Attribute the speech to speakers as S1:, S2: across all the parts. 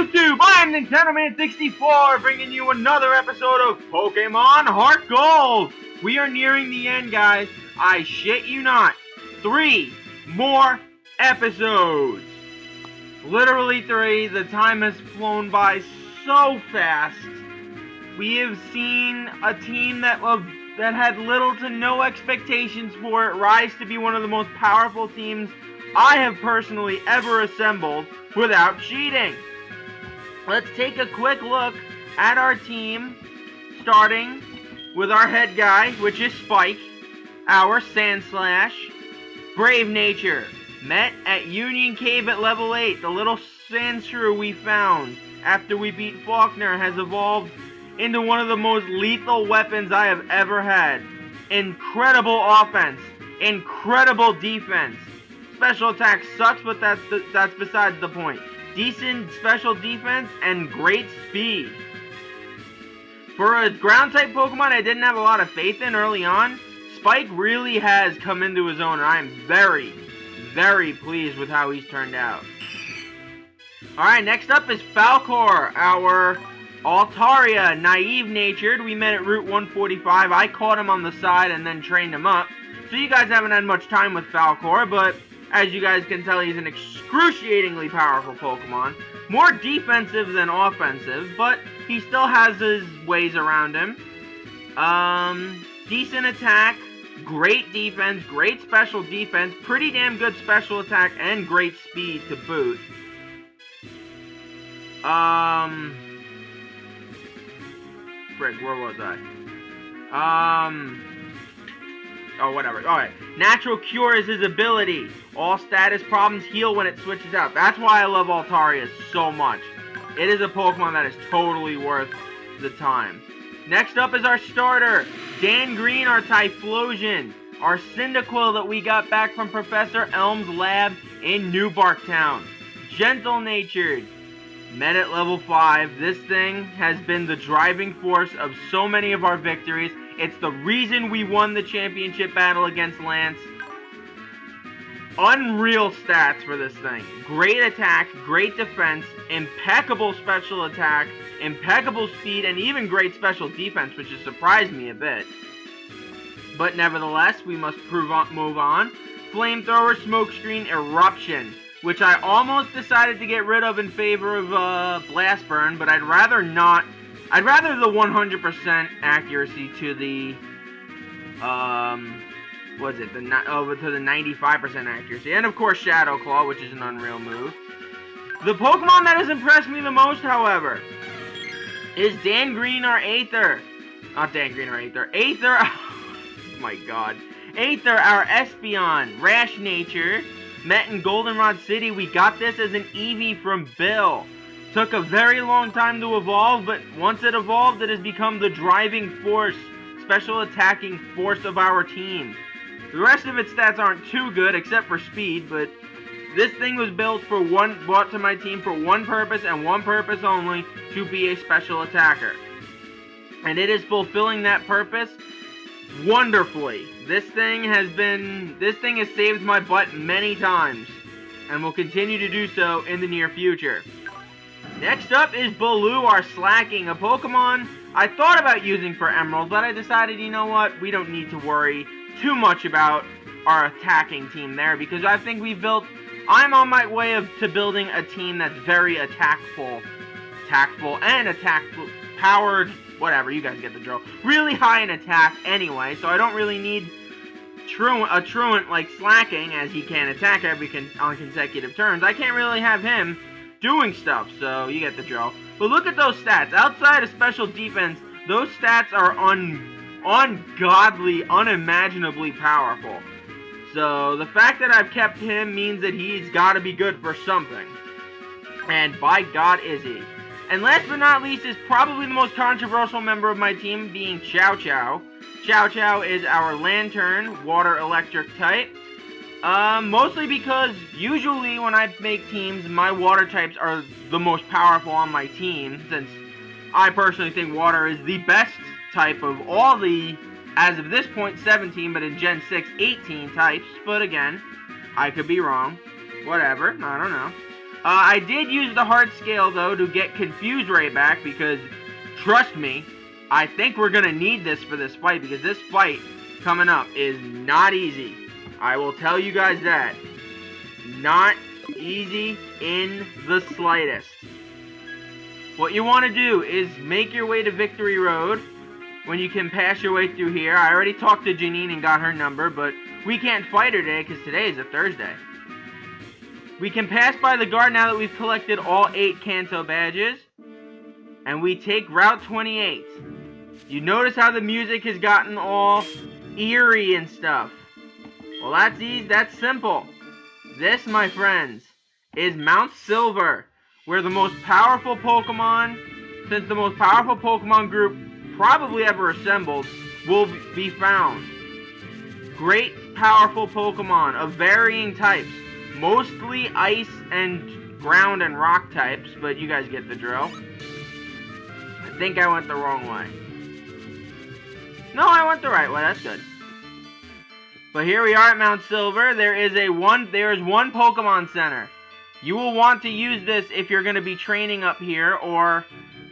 S1: YouTube? I'm Nintendo Man 64, bringing you another episode of Pokemon HeartGold. We are nearing the end, guys. I shit you not. 3 more episodes. Literally 3. The time has flown by so fast. We have seen a team that had little to no expectations for it rise to be one of the most powerful teams I have personally ever assembled without cheating. Let's take a quick look at our team, starting with our head guy, which is Spike, our Sandslash, Brave Nature, met at Union Cave at level 8. The little sand shrew we found after we beat Faulkner has evolved into one of the most lethal weapons I have ever had. Incredible offense, incredible defense. Special attack sucks, but that's besides the point. Decent special defense and great speed. For a ground type Pokemon I didn't have a lot of faith in early on, Spike really has come into his own, and I am very, very pleased with how he's turned out. Alright, next up is Falcor, our Altaria, naive-natured. We met at Route 145. I caught him on the side and then trained him up. So you guys haven't had much time with Falcor, but as you guys can tell, he's an excruciatingly powerful Pokemon. More defensive than offensive, but he still has his ways around him. Decent attack, great defense, great special defense, pretty damn good special attack, and great speed to boot. Frick, where was I? Oh, whatever. Alright. Natural Cure is his ability. All status problems heal when it switches out. That's why I love Altaria so much. It is a Pokemon that is totally worth the time. Next up is our starter, Dan Green, our Typhlosion. Our Cyndaquil that we got back from Professor Elm's lab in New Barktown. Gentle-natured. Met at level 5. This thing has been the driving force of so many of our victories. It's the reason we won the championship battle against Lance. Unreal stats for this thing. Great attack, great defense, impeccable special attack, impeccable speed, and even great special defense, which has surprised me a bit. But nevertheless, we must move on. Flamethrower, Smokescreen, Eruption, which I almost decided to get rid of in favor of Blast Burn, but I'd rather not. I'd rather the 100% accuracy to the, what is it, to the 95% accuracy. And of course Shadow Claw, which is an unreal move. The Pokemon that has impressed me the most, however, is Dan Green, our Aether. Not Dan Green, our Aether. Aether, oh my god. Aether, our Espeon, Rash Nature. Met in Goldenrod City. We got this as an Eevee from Bill. Took a very long time to evolve, but once it evolved, it has become the driving force, special attacking force of our team. The rest of its stats aren't too good, except for speed, but this thing was brought to my team for one purpose and one purpose only, to be a special attacker. And it is fulfilling that purpose wonderfully. This thing has saved my butt many times, and will continue to do so in the near future. Next up is Baloo, our Slacking, a Pokemon I thought about using for Emerald, but I decided, you know what, we don't need to worry too much about our attacking team there, because I think I'm on my way to building a team that's very tactful and powered, whatever, you guys get the drill. Really high in attack anyway, so I don't really need a truant like Slacking, as he can attack on consecutive turns. I can't really have him doing stuff, so you get the drill. But look at those stats. Outside of special defense, those stats are ungodly, unimaginably powerful. So the fact that I've kept him means that he's got to be good for something. And by God is he. And last but not least is probably the most controversial member of my team, being Chow Chow. Chow Chow is our Lantern, water electric type. Mostly because usually when I make teams, my water types are the most powerful on my team, since I personally think water is the best type of all the, as of this point, 17, but in Gen 6, 18 types. But again, I could be wrong. Whatever, I don't know. I did use the heart scale, though, to get Confuse Ray back, because, trust me, I think we're going to need this for this fight, because this fight coming up is not easy. I will tell you guys that. Not easy in the slightest. What you want to do is make your way to Victory Road when you can pass your way through here. I already talked to Janine and got her number, but we can't fight her today because today is a Thursday. We can pass by the guard now that we've collected all 8 Kanto badges. And we take Route 28. You notice how the music has gotten all eerie and stuff. Well, that's easy. That's simple. This, my friends, is Mount Silver, where the most powerful Pokemon, since the most powerful Pokemon group probably ever assembled, will be found. Great, powerful Pokemon of varying types. Mostly ice and ground and rock types, but you guys get the drill. I think I went the wrong way. No, I went the right way. That's good. But here we are at Mount Silver. There is one Pokemon Center. You will want to use this if you're going to be training up here, or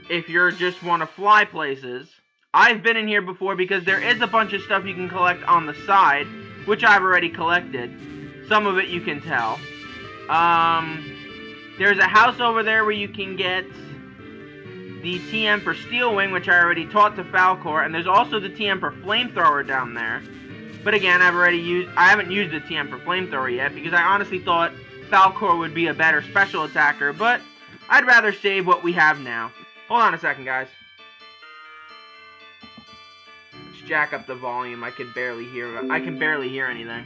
S1: if you just want to fly places. I've been in here before because there is a bunch of stuff you can collect on the side, which I've already collected. Some of it you can tell. There's a house over there where you can get the TM for Steel Wing, which I already taught to Falcor, and there's also the TM for Flamethrower down there. But again, I haven't used the TM for Flamethrower yet, because I honestly thought Falcor would be a better special attacker, but I'd rather save what we have now. Hold on a second, guys. Let's jack up the volume. I can barely hear anything.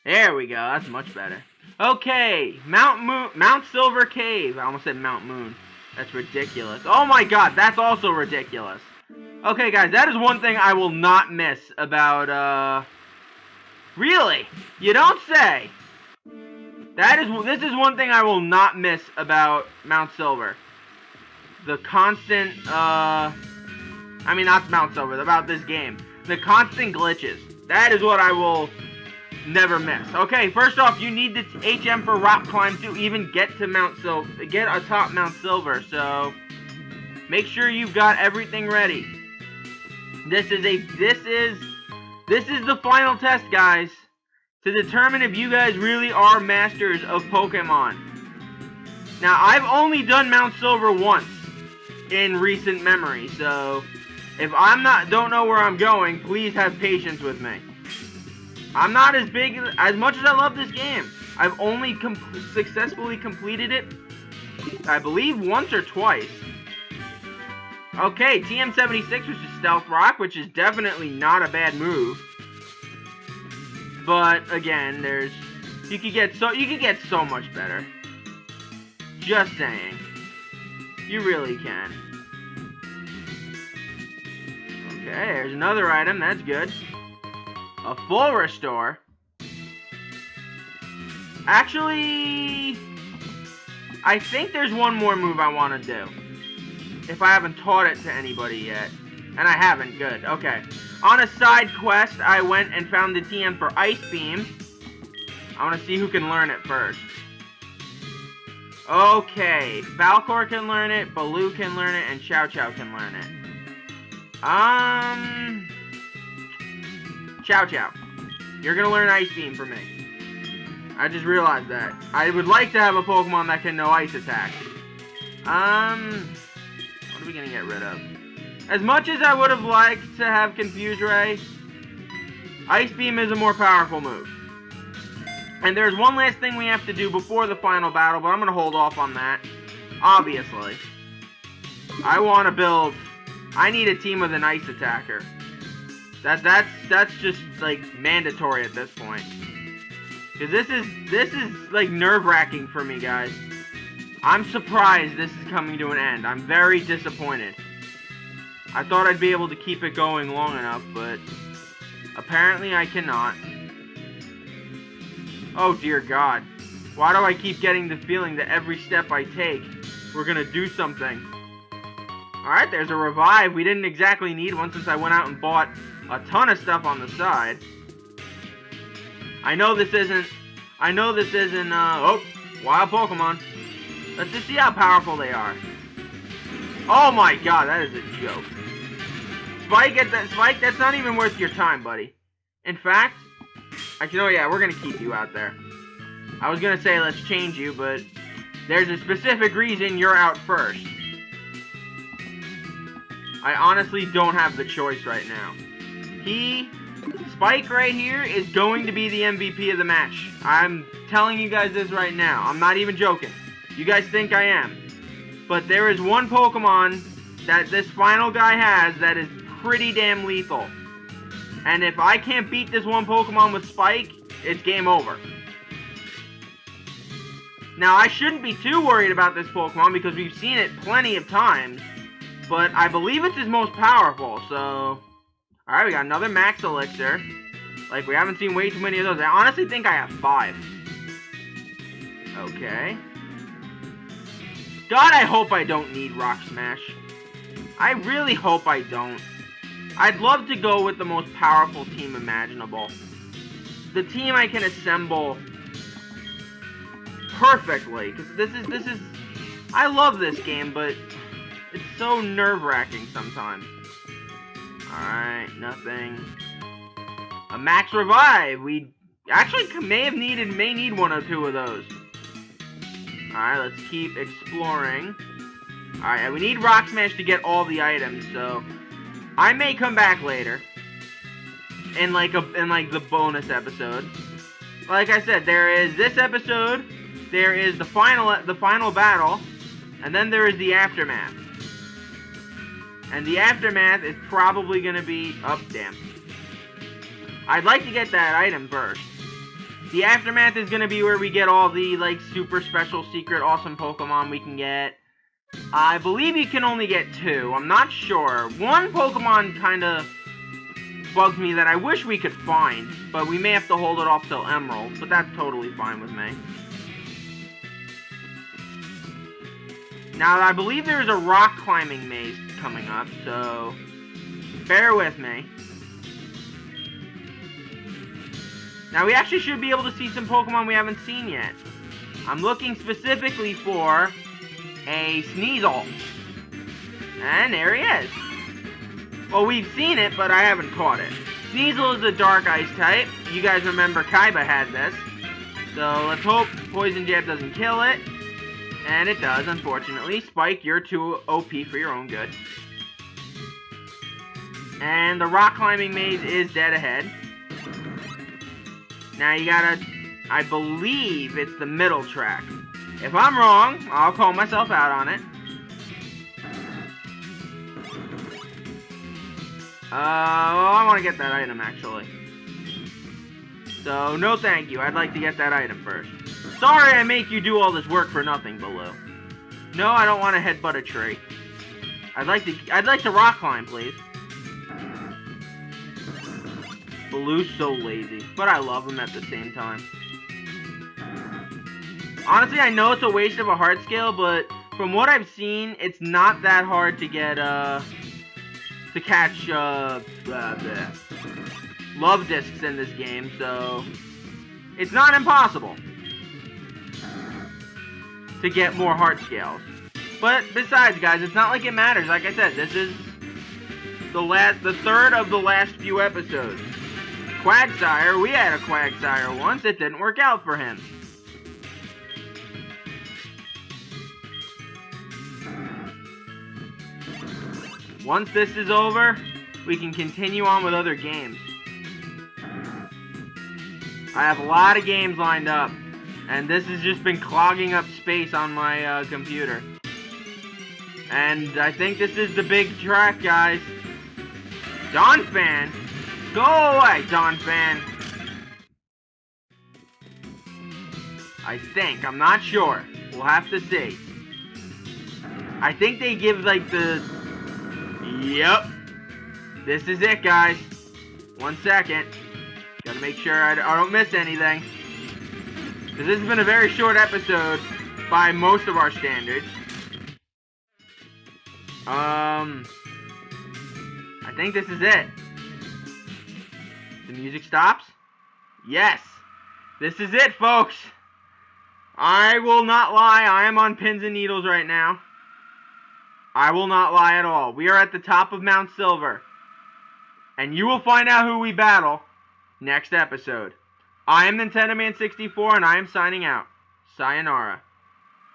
S1: There we go. That's much better. Okay, Mount Silver Cave. I almost said Mount Moon. That's ridiculous. Oh my god, that's also ridiculous. Okay, guys, that is one thing I will not miss about, Really? You don't say. This is one thing I will not miss about Mount Silver. The constant, I mean, not Mount Silver, about this game. The constant glitches. That is what I will never miss. Okay, first off, you need the HM for rock climb to even get to get atop Mount Silver, so make sure you've got everything ready. This is the final test, guys, to determine if you guys really are masters of Pokemon. Now, I've only done Mount Silver once in recent memory, so if don't know where I'm going, please have patience with me. I'm not as much as I love this game. I've only successfully completed it, I believe, once or twice. Okay, TM76, which is Stealth Rock, which is definitely not a bad move. But again, you could get so much better. Just saying. You really can. Okay, there's another item, that's good. A full restore. Actually, I think there's one more move I want to do. If I haven't taught it to anybody yet. And I haven't, good, okay. On a side quest, I went and found the TM for Ice Beam. I want to see who can learn it first. Okay, Falcor can learn it, Baloo can learn it, and Chow Chow can learn it. Chow Chow, you're gonna learn Ice Beam for me. I just realized that. I would like to have a Pokemon that can know Ice Attack. What are we gonna get rid of? As much as I would have liked to have Confuse Ray, Ice Beam is a more powerful move. And there's one last thing we have to do before the final battle, but I'm gonna hold off on that. Obviously. I need a team with an Ice Attacker. That's just like mandatory at this point. Cause this is like nerve-wracking for me, guys. I'm surprised this is coming to an end. I'm very disappointed. I thought I'd be able to keep it going long enough, but apparently I cannot. Oh dear God. Why do I keep getting the feeling that every step I take, we're gonna do something? Alright, there's a revive. We didn't exactly need one since I went out and bought a ton of stuff on the side. I know this isn't, oh, Wild Pokemon. Let's just see how powerful they are. Oh my god, that is a joke. Spike, that's not even worth your time, buddy. In fact, actually, no, yeah, we're gonna keep you out there. I was gonna say let's change you, but there's a specific reason you're out first. I honestly don't have the choice right now. Spike right here is going to be the MVP of the match. I'm telling you guys this right now. I'm not even joking. You guys think I am. But there is one Pokemon that this final guy has that is pretty damn lethal. And if I can't beat this one Pokemon with Spike, it's game over. Now, I shouldn't be too worried about this Pokemon because we've seen it plenty of times. But I believe it's his most powerful, so... Alright, we got another Max Elixir. Like, we haven't seen way too many of those. I honestly think I have 5. Okay. God, I hope I don't need Rock Smash. I really hope I don't. I'd love to go with the most powerful team imaginable. The team I can assemble perfectly. Because this is... I love this game, but it's so nerve-wracking sometimes. Alright, nothing. A Max Revive. We actually may need one or two of those. Alright, let's keep exploring. Alright, we need Rock Smash to get all the items, so I may come back later. In like the bonus episode. Like I said, there is this episode, there is the final battle, and then there is the aftermath. And the aftermath is probably gonna be... Oh, damn. I'd like to get that item first. The aftermath is gonna be where we get all the, like, super special, secret, awesome Pokemon we can get. I believe you can only get 2. I'm not sure. One Pokemon kinda bugs me that I wish we could find, but we may have to hold it off till Emerald, but that's totally fine with me. Now, I believe there's a rock climbing maze coming up, so bear with me. Now, we actually should be able to see some Pokemon we haven't seen yet. I'm looking specifically for a Sneasel. And there he is. Well, we've seen it, but I haven't caught it. Sneasel is a Dark Ice type. You guys remember Kaiba had this. So, let's hope Poison Jab doesn't kill it. And it does, unfortunately. Spike, you're too OP for your own good. And the rock climbing maze is dead ahead. Now you gotta... I believe it's the middle track. If I'm wrong, I'll call myself out on it. I want to get that item, actually. So, no thank you. I'd like to get that item first. Sorry I make you do all this work for nothing, Baloo. No, I don't want to headbutt a tree. I'd like to rock climb, please. Baloo's so lazy, but I love him at the same time. Honestly, I know it's a waste of a heart scale, but from what I've seen, it's not that hard to get, to catch, love discs in this game, so it's not impossible to get more heart scales. But besides, guys, it's not like it matters. Like I said, this is the third of the last few episodes. Quagsire, we had a Quagsire once. It didn't work out for him. Once this is over, we can continue on with other games. I have a lot of games lined up, and this has just been clogging up space on my computer. And I think this is the big track, guys. Donphan! Go away, Donphan! I think. I'm not sure. We'll have to see. I think they give, like, the... Yep. This is it, guys. 1 second. Gotta make sure I don't miss anything. Because this has been a very short episode by most of our standards. I think this is it. The music stops? Yes! This is it, folks! I will not lie. I am on pins and needles right now. I will not lie at all. We are at the top of Mount Silver. And you will find out who we battle next episode. I am Nintendo Man 64 and I am signing out. Sayonara.